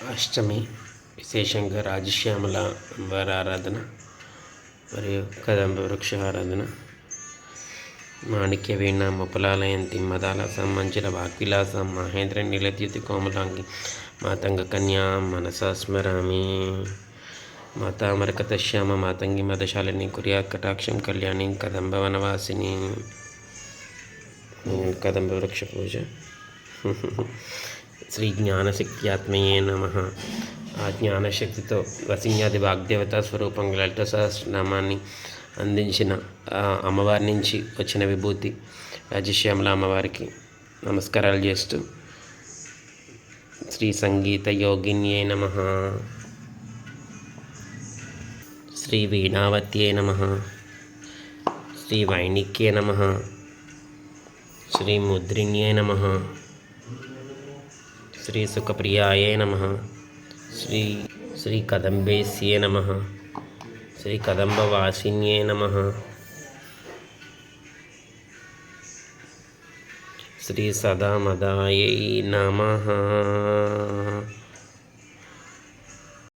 అష్టమి విశేషంగా రాజశ్యామల అమ్మవారి ఆరాధన మరియు కదంబ వృక్ష ఆరాధన. మాణిక్య వీణ ముపలాలయంతి మదాలసం మంజుల వాగ్విలాసం మహేంద్ర నీలద్యుతి కోమలాంగి మాతంగ కన్యా మనసా స్మరామి. మాతామరకతశ్యామ మాతంగి మదశాలిని కుర్యాత్ కటాక్షం కళ్యాణి కదంబ వనవాసిని. కదంబ వృక్ష పూజ. శ్రీ జ్ఞానశక్త్యాత్మయే నమ. ఆ జ్ఞానశక్తితో వసిన్యాది వాగ్దేవతా స్వరూపంగా లలిత సహస్రనామాన్ని అందించిన అమ్మవారి నుంచి వచ్చిన విభూతి రాజశ్యామల అమ్మవారికి నమస్కారాలు చేస్తూ శ్రీ సంగీత యోగిన్యే నమ, శ్రీ వీణావత్యే నమ, శ్రీ వైణిక్యే నమ, శ్రీ ముద్రిణ్యే నమ, శ్రీ సుఖప్రియాయే నమ, శ్రీ కదంబేస్యే నమ, శ్రీ కదంబవాసిన్యే నమ, శ్రీ సదామదాయై నమ.